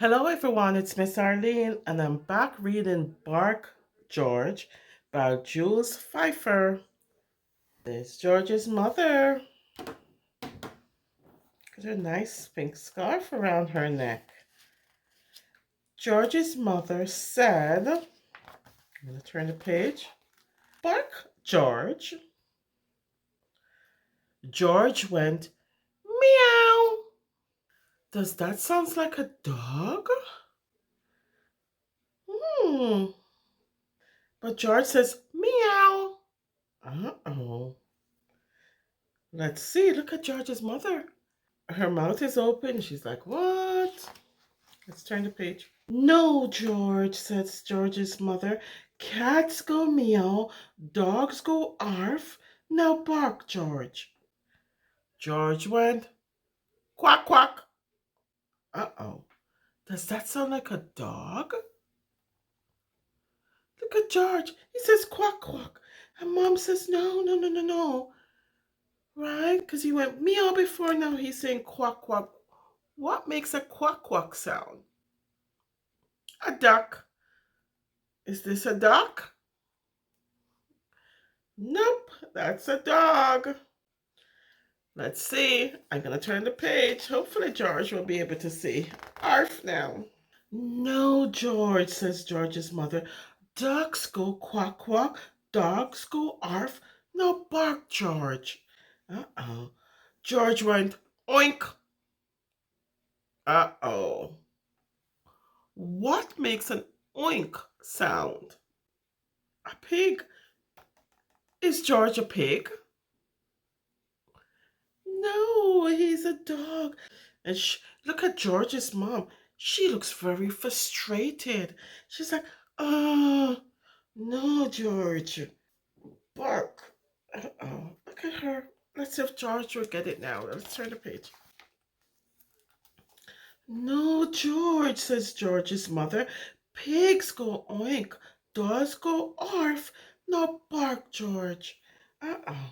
Hello everyone, it's Miss Arlene and I'm back reading Bark George by Jules Pfeiffer. There's George's mother with her nice pink scarf around her neck. George's mother said, I'm going to turn the page. Bark, George. George went, meow. Does that sound like a dog? Hmm. But George says, meow. Uh-oh. Let's see. Look at George's mother. Her mouth is open. She's like, what? Let's turn the page. No, George, says George's mother. Cats go meow, dogs go arf. Now bark, George. George went, quack, quack. Uh-oh. Does that sound like a dog? Look at George. He says quack, quack. And Mom says, no, no, no, no, no. Right? Because he went meow before, now he's saying quack, quack. What makes a quack, quack sound? A duck. Is this a duck? Nope, that's a dog. Let's see. I'm going to turn the page. Hopefully George will be able to see. Arf now. No, George, says George's mother. Ducks go quack quack. Dogs go arf. No bark, George. Uh-oh. George went oink. Uh-oh. What makes an oink sound? A pig. Is George a pig? No, he's a dog. And look at George's mom. She looks very frustrated. She's like, oh, no, George. Bark. Uh-oh. Look at her. Let's see if George will get it now. Let's turn the page. No, George, says George's mother. Pigs go oink. Dogs go arf. No bark, George. Uh-oh.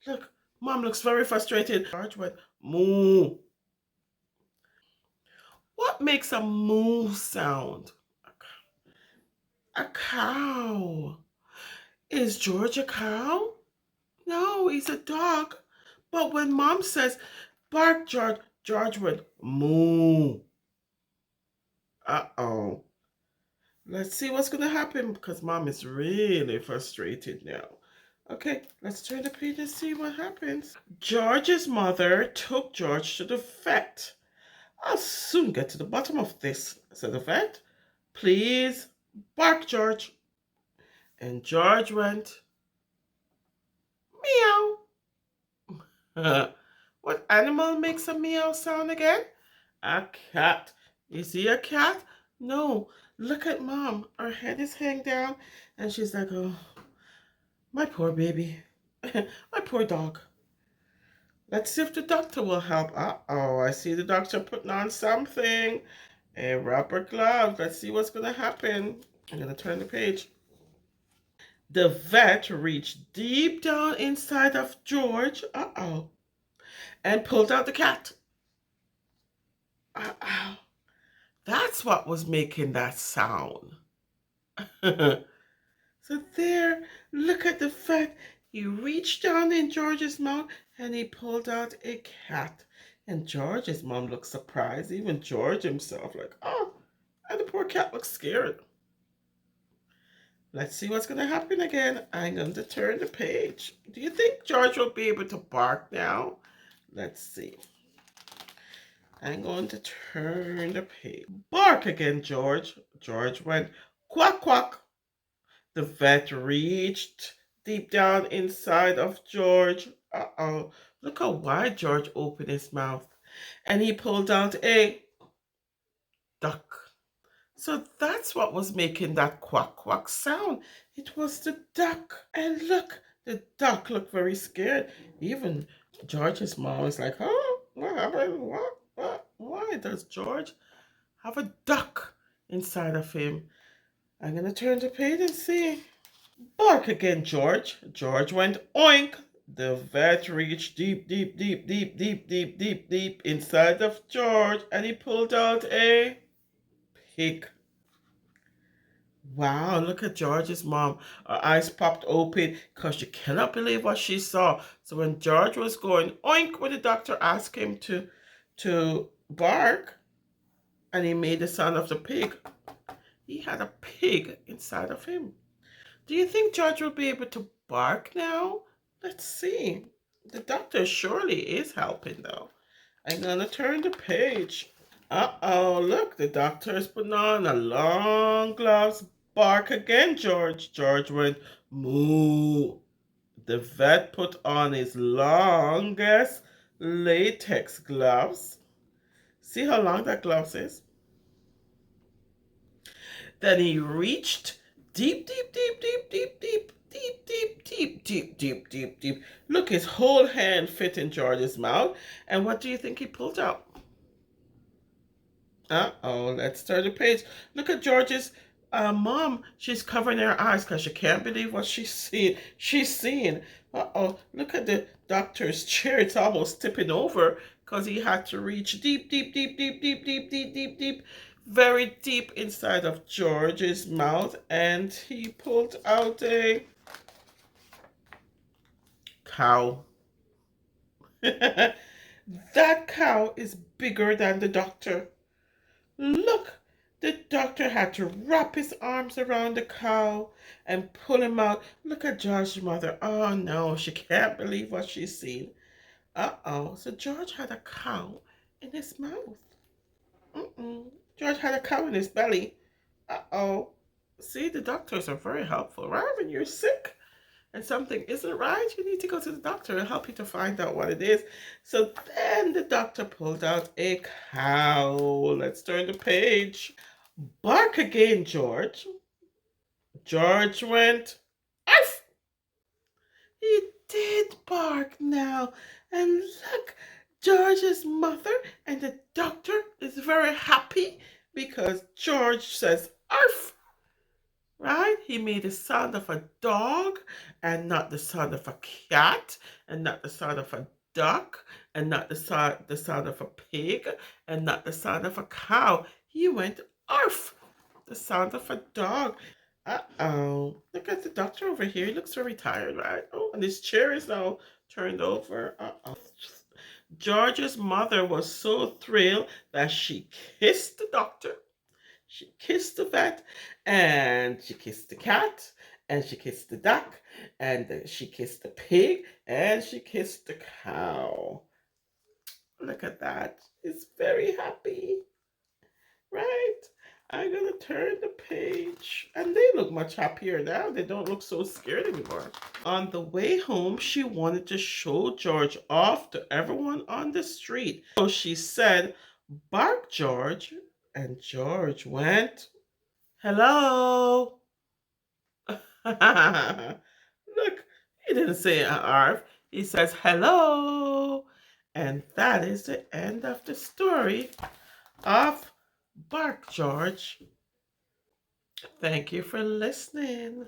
Look, Mom looks very frustrated. George went, moo. What makes a moo sound? A cow. Is George a cow? No, he's a dog. But when Mom says, bark, George, George went, moo. Uh-oh. Let's see what's going to happen because Mom is really frustrated now. Okay, let's turn the page and see what happens. George's mother took George to the vet. I'll soon get to the bottom of this, said the vet. Please bark, George. And George went, meow. What animal makes a meow sound again? A cat. Is he a cat? No. Look at Mom. Her head is hanging down and she's like, oh, my poor baby. My poor dog. Let's see if the doctor will help. Uh-oh, I see the doctor putting on something. A rubber glove. Let's see what's going to happen. I'm going to turn the page. The vet reached deep down inside of George. Uh-oh. And pulled out the cat. Uh-oh. That's what was making that sound. So there, look at the vet. He reached down in George's mouth and he pulled out a cat. And George's mom looked surprised. Even George himself, like, oh, and the poor cat looks scared. Let's see what's going to happen again. I'm going to turn the page. Do you think George will be able to bark now? Let's see. I'm going to turn the page. Bark again, George. George went quack, quack. The vet reached deep down inside of George. Uh-oh. Look how wide George opened his mouth. And he pulled out a duck. So that's what was making that quack quack sound. It was the duck. And look, the duck looked very scared. Even George's mom was like, oh, what happened? What? Why does George have a duck inside of him? I'm going to turn the page and see. Bark again, George. George went oink. The vet reached deep, deep, deep, deep, deep, deep, deep, deep inside of George and he pulled out a pig. Wow, look at George's mom. Her eyes popped open because she cannot believe what she saw. So when George was going oink when the doctor asked him to bark and he made the sound of the pig, he had a pig inside of him. Do you think George will be able to bark now? Let's see. The doctor surely is helping though. I'm gonna turn the page. Uh-oh, look, the doctor is putting on a long gloves. Bark again, George. George went moo. The vet put on his longest latex gloves. See how long that gloves is? Then he reached deep, deep, deep, deep, deep, deep, deep, deep, deep, deep, deep, deep, deep. Look, his whole hand fit in George's mouth. And what do you think he pulled out? Uh-oh, let's turn the page. Look at George's mom. She's covering her eyes because she can't believe what she's seeing. She's seeing. Uh-oh, look at the doctor's chair. It's almost tipping over because he had to reach deep, deep, deep, deep, deep, deep, deep, deep, deep, very deep inside of George's mouth. And he pulled out a cow. That cow is bigger than the doctor. Look, the doctor had to wrap his arms around the cow and pull him out. Look at George's mother. Oh no, she can't believe what she's seen. Uh-oh, so George had a cow in his mouth. George had a cow in his belly. Uh-oh. See, the doctors are very helpful, right? When you're sick and something isn't right, you need to go to the doctor and help you to find out what it is. So then the doctor pulled out a cow. Let's turn the page. Bark again, George. George went, Arf! He did bark now. And look, George's mother and the doctor is very happy because George says, Arf! Right? He made the sound of a dog and not the sound of a cat and not the sound of a duck and not the sound of a pig and not the sound of a cow. He went arf, the sound of a dog. Uh-oh. Look at the doctor over here. He looks very tired, right? Oh, and his chair is now turned over. Uh-oh. George's mother was so thrilled that she kissed the doctor, she kissed the vet, and she kissed the cat, and she kissed the duck, and she kissed the pig, and she kissed the cow. Look at that. It's very happy, right? I'm gonna turn the page. And they look much happier now. They don't look so scared anymore. On the way home, she wanted to show George off to everyone on the street. So she said, Bark, George. And George went, Hello. Look, he didn't say arf. He says hello. And that is the end of the story of Bark George. Thank you for listening.